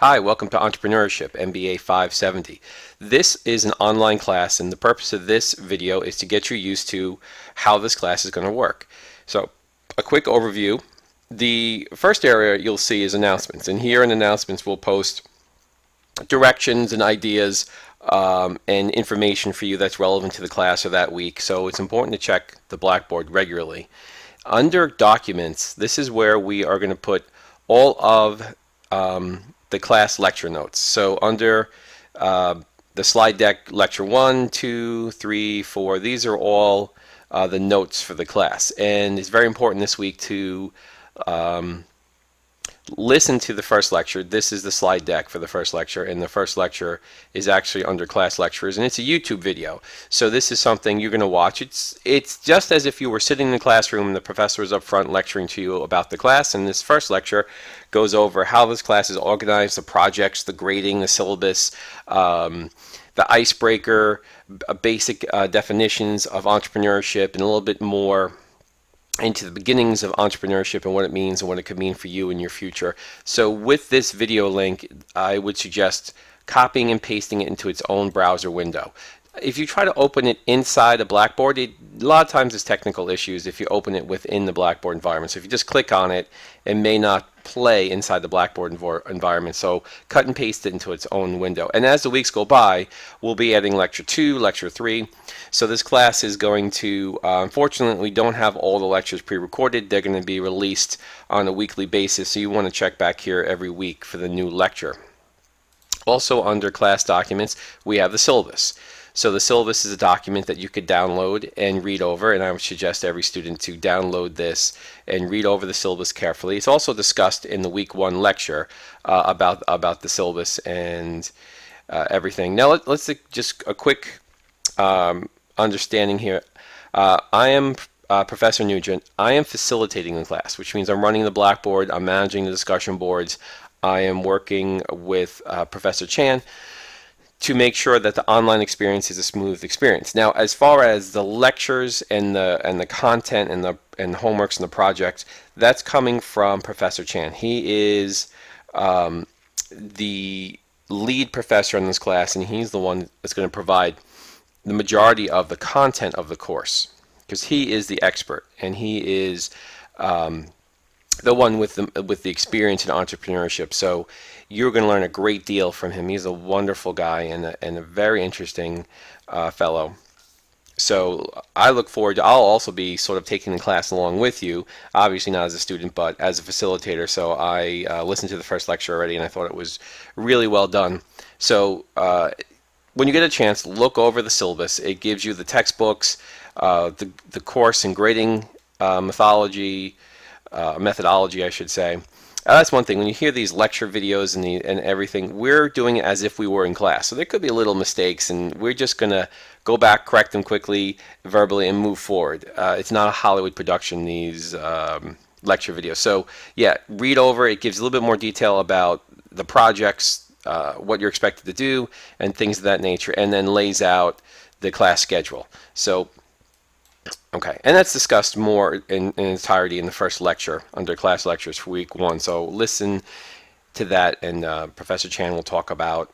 Hi, welcome to Entrepreneurship, MBA570. This is an online class, and the purpose of this video is to get you used to how this class is going to work. So, a quick overview. The first area you'll see is announcements, and here in announcements we'll post directions and ideas and information for you that's relevant to the class or that week. So it's important to check the Blackboard regularly. Under Documents, this is where we are going to put all of the class lecture notes. So under the slide deck, lecture 1, 2, 3, 4, these are all the notes for the class. And it's very important this week to listen to the first lecture. This is the slide deck for the first lecture, and the first lecture is actually under class lectures, and it's a YouTube video. So this is something you're going to watch. It's just as if you were sitting in the classroom and the professor is up front lecturing to you about the class, and this first lecture goes over how this class is organized, the projects, the grading, the syllabus, the icebreaker, basic definitions of entrepreneurship, and a little bit more into the beginnings of entrepreneurship and what it means and what it could mean for you in your future. So with this video link, I would suggest copying and pasting it into its own browser window. If you try to open it inside a Blackboard, a lot of times there's technical issues if you open it within the Blackboard environment. So if you just click on it, it may not play inside the Blackboard environment. So cut and paste it into its own window. And as the weeks go by, we'll be adding lecture 2, lecture 3. So this class is going to, unfortunately, we don't have all the lectures pre-recorded. They're going to be released on a weekly basis. So you want to check back here every week for the new lecture. Also under class documents, we have the syllabus. So the syllabus is a document that you could download and read over, and I would suggest every student to download this and read over the syllabus carefully. It's also discussed in the week 1 lecture about the syllabus and everything. Now let's just a quick understanding here. I am Professor Nugent. I am facilitating the class, which means I'm running the Blackboard, I'm managing the discussion boards, I am working with Professor Chan to make sure that the online experience is a smooth experience. Now, as far as the lectures and the content and the homeworks and the projects, that's coming from Professor Chan. He is the lead professor in this class, and he's the one that's going to provide the majority of the content of the course, because he is the expert and he is the one with the experience in entrepreneurship. So you're going to learn a great deal from him. He's a wonderful guy and a very interesting fellow. So I look forward to, I'll also be sort of taking the class along with you, obviously not as a student, but as a facilitator. So I listened to the first lecture already, and I thought it was really well done. So when you get a chance, look over the syllabus. It gives you the textbooks, the course and grading methodology, I should say. That's one thing. When you hear these lecture videos and everything, we're doing it as if we were in class. So there could be little mistakes, and we're just going to go back, correct them quickly, verbally, and move forward. It's not a Hollywood production, these lecture videos. So yeah, read over. It gives a little bit more detail about the projects, what you're expected to do, and things of that nature, and then lays out the class schedule. So okay, and that's discussed more in entirety in the first lecture under class lectures for week 1. So listen to that, and Professor Chan will talk about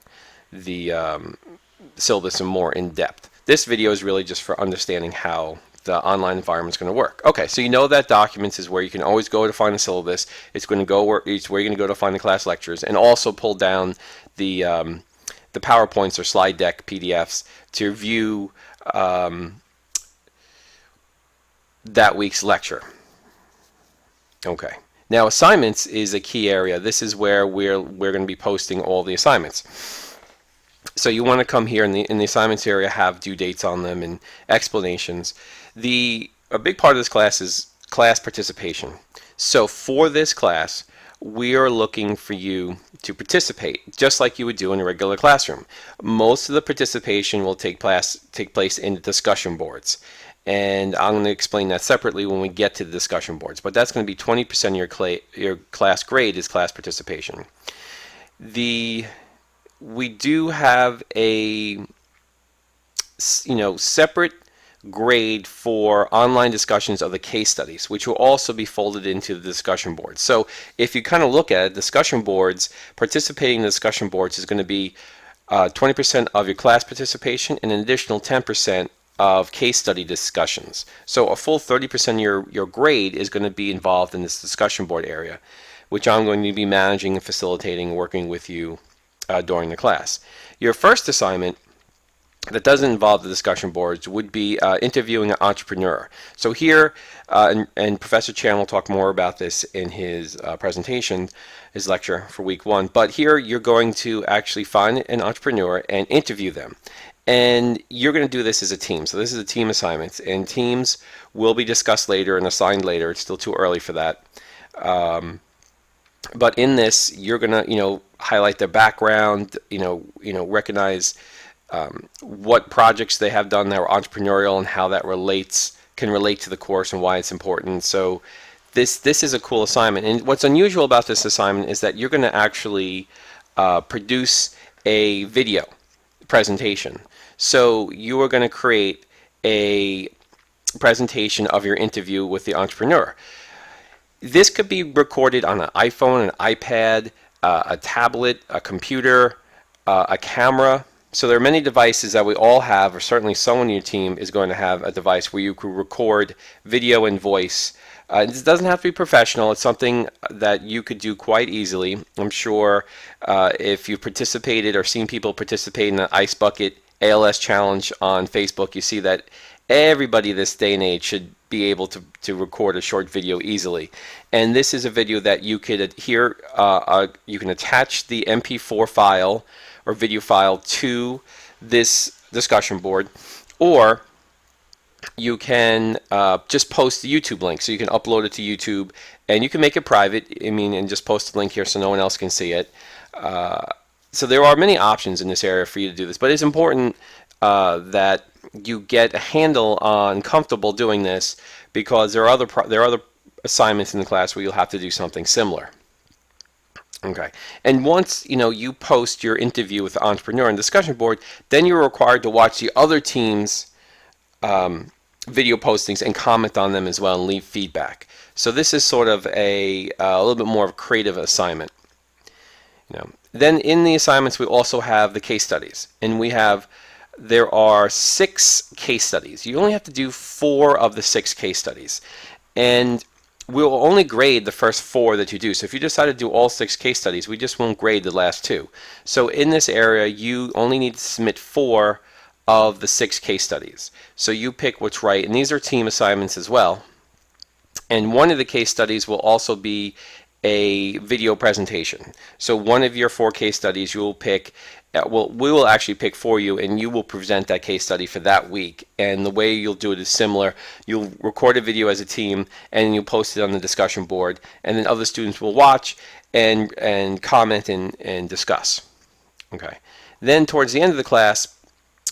the syllabus more in depth. This video is really just for understanding how the online environment is going to work. Okay, so you know that Documents is where you can always go to find the syllabus. It's going to go where you're going to go to find the class lectures, and also pull down the PowerPoints or slide deck PDFs to view that week's lecture. Okay. Now assignments is a key area. This is where we're going to be posting all the assignments. So you want to come here in the assignments area, have due dates on them and explanations. A big part of this class is class participation. So for this class, we are looking for you to participate just like you would do in a regular classroom. Most of the participation will take place in the discussion boards. And I'm going to explain that separately when we get to the discussion boards. But that's going to be 20% of your class grade is class participation. We do have a separate grade for online discussions of the case studies, which will also be folded into the discussion board. So if you kind of look at it, discussion boards, participating in discussion boards is going to be 20% of your class participation and an additional 10% of case study discussions. So a full 30% of your grade is going to be involved in this discussion board area, which I'm going to be managing and facilitating, working with you during the class. Your first assignment that doesn't involve the discussion boards would be interviewing an entrepreneur. So here, and Professor Chan will talk more about this in his presentation, his lecture for week 1, but here you're going to actually find an entrepreneur and interview them. And you're going to do this as a team. So this is a team assignment, and teams will be discussed later and assigned later. It's still too early for that. But in this, you're going to, highlight their background, recognize what projects they have done that were entrepreneurial and how that can relate to the course and why it's important. So this is a cool assignment. And what's unusual about this assignment is that you're going to actually produce a video presentation. So you are going to create a presentation of your interview with the entrepreneur. This could be recorded on an iPhone, an iPad, a tablet, a computer, a camera. So there are many devices that we all have, or certainly someone in your team is going to have a device where you could record video and voice. It doesn't have to be professional. It's something that you could do quite easily. I'm sure if you've participated or seen people participate in the Ice Bucket ALS Challenge on Facebook, you see that everybody this day and age should be able to record a short video easily. And this is a video that you could you can attach the MP4 file or video file to this discussion board, or you can just post the YouTube link. So you can upload it to YouTube, and you can make it private, and just post the link here so no one else can see it. So there are many options in this area for you to do this, but it's important that you get a handle on comfortable doing this, because there are other assignments in the class where you'll have to do something similar. Okay, and once you post your interview with the entrepreneur and discussion board, then you're required to watch the other team's video postings and comment on them as well and leave feedback. So this is sort of a little bit more of a creative assignment. Then in the assignments we also have the case studies, and there are 6 case studies. You only have to do 4 of the 6 case studies, and we'll only grade the first 4 that you do. So if you decide to do all 6 case studies, we just won't grade the last 2. So in this area, you only need to submit 4 of the 6 case studies. So you pick what's right, and these are team assignments as well. And one of the case studies will also be a video presentation. So one of your 4 case studies you will pick, we will actually pick for you, and you will present that case study for that week. And the way you'll do it is similar. You'll record a video as a team, and you'll post it on the discussion board, and then other students will watch and comment and discuss. Okay. Then towards the end of the class,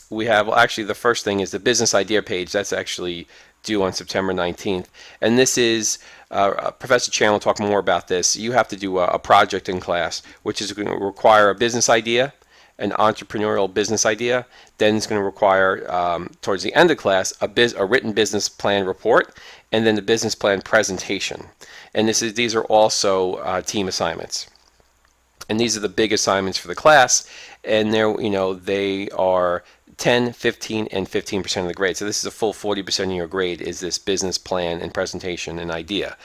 we have, actually the first thing is the business idea page. That's actually due on September 19th. And this is, Professor Chan will talk more about this. You have to do a project in class, which is going to require a business idea, an entrepreneurial business idea. Then it's going to require, towards the end of class, a written business plan report, and then the business plan presentation. And these are also team assignments. And these are the big assignments for the class, and they are 10, 15, and 15% of the grade. So this is a full 40% of your grade, is this business plan and presentation and idea.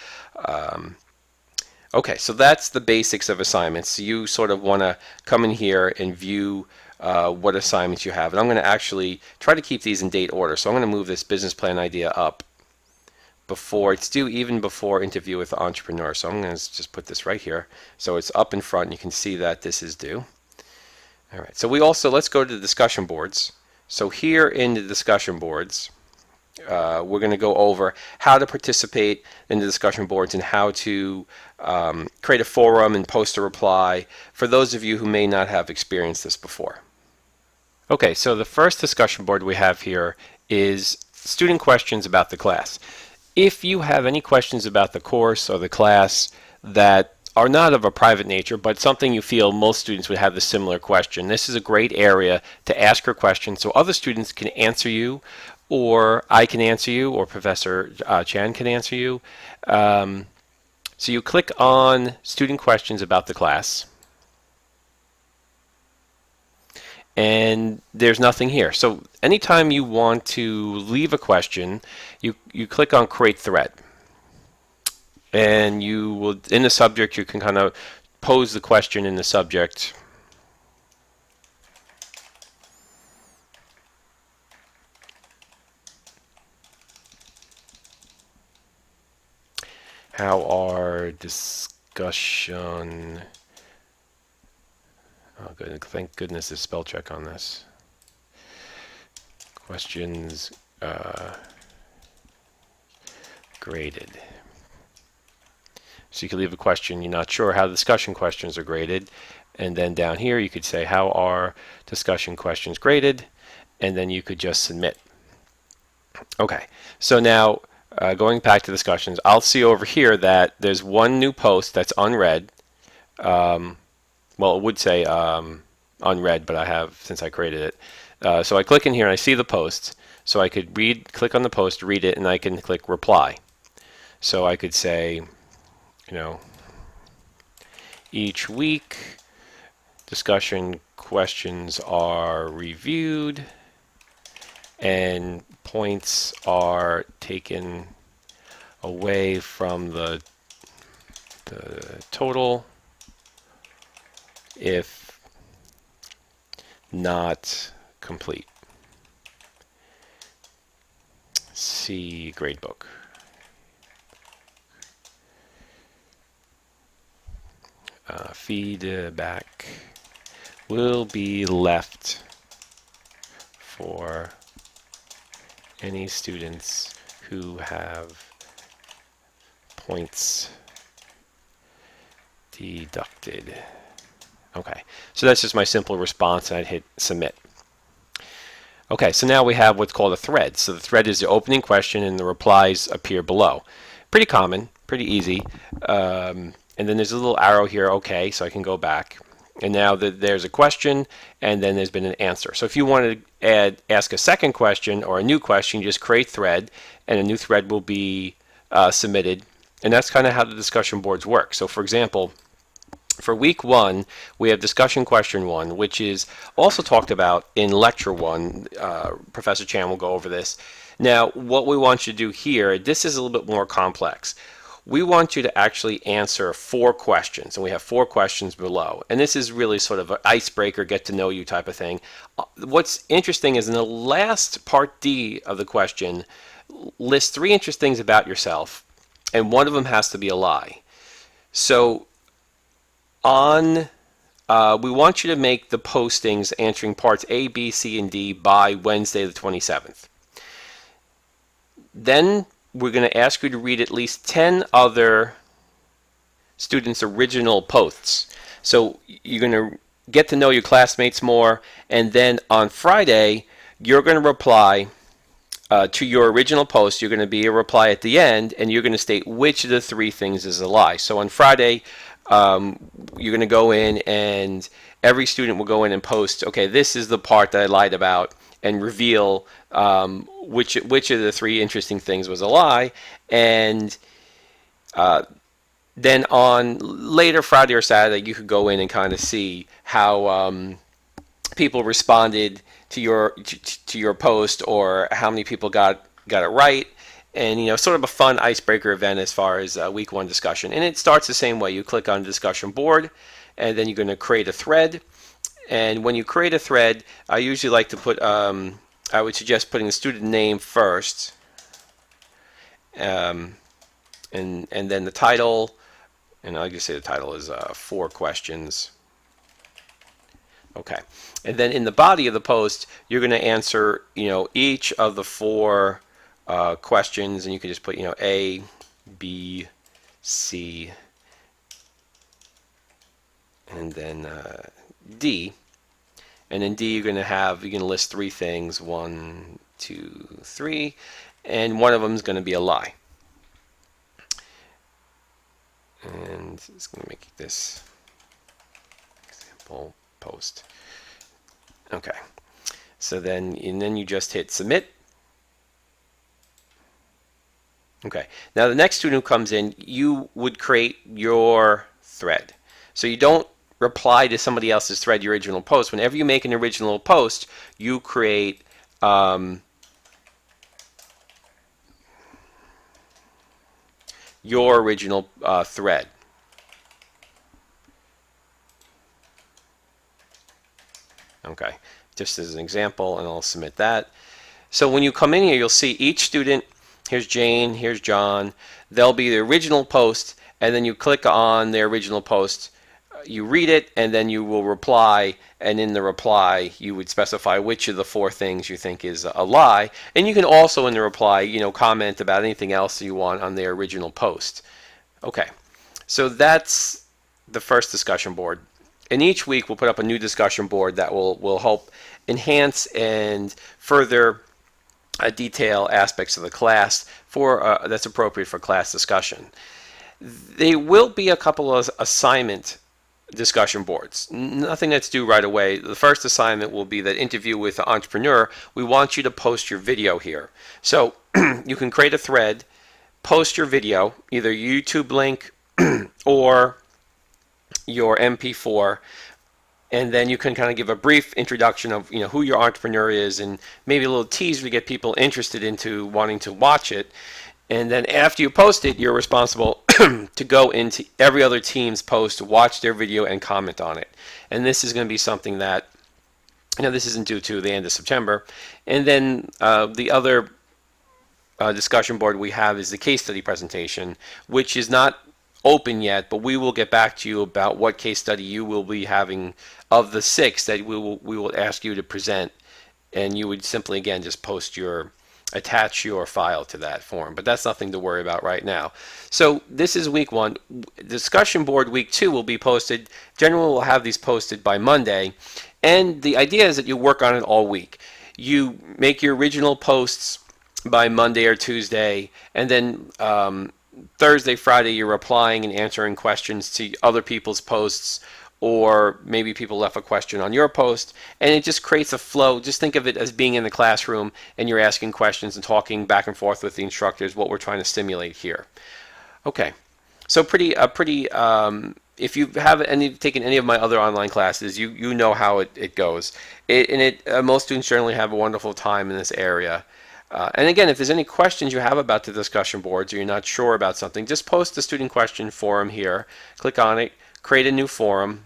Okay, so that's the basics of assignments. So you sort of want to come in here and view what assignments you have. And I'm going to actually try to keep these in date order. So I'm going to move this business plan idea up before it's due, even before interview with the entrepreneur. So I'm going to just put this right here. So it's up in front, and you can see that this is due. All right, so let's go to the discussion boards. So here in the discussion boards, we're going to go over how to participate in the discussion boards and how to create a forum and post a reply for those of you who may not have experienced this before. Okay, so the first discussion board we have here is student questions about the class. If you have any questions about the course or the class that are not of a private nature, but something you feel most students would have a similar question, this is a great area to ask your question so other students can answer you or I can answer you, or Professor Chan can answer you. So you click on student questions about the class, and there's nothing here. So anytime you want to leave a question, you click on create thread, and you will, in the subject, you can kind of pose the question in the subject. How are discussion, oh good, thank goodness there's spell check on this, questions graded. So you could leave a question you're not sure how the discussion questions are graded, and then down here you could say how are discussion questions graded, and then you could just submit. Okay, so now going back to discussions, I'll see over here that there's one new post that's unread. Well, it would say unread, but I have, since I created it. So I click in here and I see the post. So I could click on the post, read it, and I can click reply. So I could say, each week discussion questions are reviewed and points are taken away from the total if not complete. See gradebook. Feedback will be left for any students who have points deducted. Okay, so that's just my simple response, and I'd hit submit. Okay, so now we have what's called a thread. So the thread is the opening question and the replies appear below. Pretty common, pretty easy. And then there's a little arrow here, okay, so I can go back. And now there's a question, and then there's been an answer. So if you want to ask a second question or a new question, you just create thread, and a new thread will be submitted. And that's kind of how the discussion boards work. So for example, for week 1, we have discussion question 1, which is also talked about in lecture 1. Professor Chan will go over this. Now, what we want you to do here, this is a little bit more complex. We want you to actually answer 4 questions, and we have 4 questions below. And this is really sort of an icebreaker, get to know you type of thing. What's interesting is in the last part D of the question, list 3 interesting things about yourself, and one of them has to be a lie. So we want you to make the postings answering parts A, B, C, and D by Wednesday the 27th. Then we're going to ask you to read at least 10 other students' original posts. So you're going to get to know your classmates more, and then on Friday, you're going to reply to your original post. You're going to be a reply at the end, and you're going to state which of the 3 things is a lie. So on Friday, you're going to go in, and every student will go in and post, okay, this is the part that I lied about, and reveal which of the 3 interesting things was a lie. And then on later Friday or Saturday, you could go in and kind of see how people responded to your post, or how many people got it right. And sort of a fun icebreaker event as far as week 1 discussion. And it starts the same way. You click on the discussion board, and then you're going to create a thread. And when you create a thread, I usually like to put, I would suggest putting the student name first, and then the title, and I'll just say the title is 4 questions. Okay, and then in the body of the post, you're going to answer, each of the 4 questions, and you can just put, A, B, C, and then D. And in D, you're going to list 3 things, 1, 2, 3, and one of them is going to be a lie. And it's going to make this example post. Okay, so then you just hit submit, Okay. Now the next student who comes in, you would create your thread. So you don't reply to somebody else's thread, your original post. Whenever you make an original post, you create your original thread. Okay. Just as an example, and I'll submit that. So when you come in here, you'll see each student. Here's Jane, here's John. They'll be the original post, and then you click on their original post. You read it, and then you will reply, and in the reply, you would specify which of the four things you think is a lie. And you can also, in the reply, comment about anything else you want on their original post. Okay, so that's the first discussion board. And each week, we'll put up a new discussion board that will help enhance and further detail aspects of the class that's appropriate for class discussion. There will be a couple of assignment discussion boards. Nothing that's due right away. The first assignment will be that interview with the entrepreneur. We want you to post your video here. So you can create a thread, post your video, either YouTube link or your MP4, and then you can kind of give a brief introduction of who your entrepreneur is, and maybe a little teaser to get people interested into wanting to watch it. And then after you post it, you're responsible to go into every other team's post, watch their video, and comment on it. And this is going to be something that this isn't due to the end of September. And then the other discussion board we have is the case study presentation, which is not open yet, but we will get back to you about what case study you will be having of the 6 that we will ask you to present, and you would simply again just attach your file to that form, but that's nothing to worry about right now. So this is week 1. Discussion board week 2 will be posted. Generally, we'll have these posted by Monday, and the idea is that you work on it all week. You make your original posts by Monday or Tuesday, and then Thursday, Friday, you're replying and answering questions to other people's posts, or maybe people left a question on your post, and it just creates a flow. Just think of it as being in the classroom, and you're asking questions and talking back and forth with the instructors, what we're trying to stimulate here. Okay, so if you have taken any of my other online classes, you know how it goes. Most students generally have a wonderful time in this area. And again, if there's any questions you have about the discussion boards, or you're not sure about something, just post the student question forum here. Click on it, create a new forum,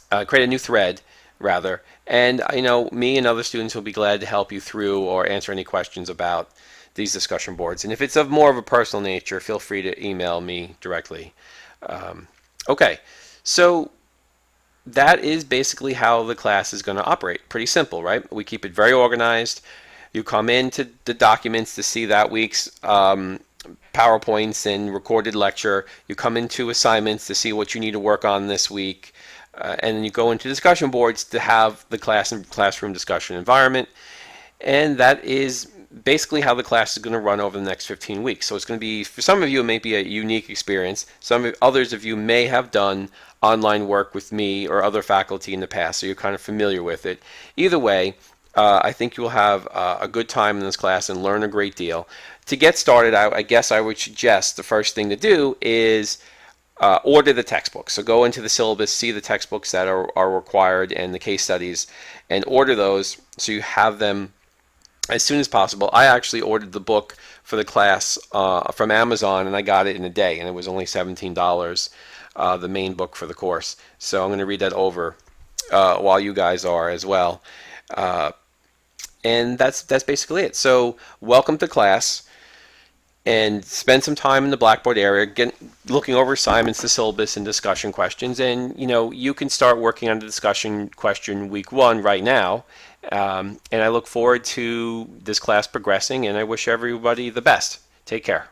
create a new thread, rather. And me and other students will be glad to help you through or answer any questions about these discussion boards. And if it's of more of a personal nature, feel free to email me directly. Okay, so that is basically how the class is going to operate. Pretty simple, right? We keep it very organized. You come into the documents to see that week's PowerPoints and recorded lecture. You come into assignments to see what you need to work on this week. And then you go into discussion boards to have the classroom discussion environment. And that is basically how the class is going to run over the next 15 weeks. So it's going to be, for some of you, it may be a unique experience. Others of you may have done online work with me or other faculty in the past, so you're kind of familiar with it. Either way, I think you'll have a good time in this class and learn a great deal. To get started, I guess I would suggest the first thing to do is order the textbooks. So go into the syllabus, see the textbooks that are required and the case studies, and order those so you have them as soon as possible. I actually ordered the book for the class from Amazon, and I got it in a day, and it was only $17, the main book for the course. So I'm going to read that over while you guys are as well. And that's basically it. So welcome to class, and spend some time in the Blackboard area, looking over assignments, the syllabus, and discussion questions. And you can start working on the discussion question week 1 right now. And I look forward to this class progressing, and I wish everybody the best. Take care.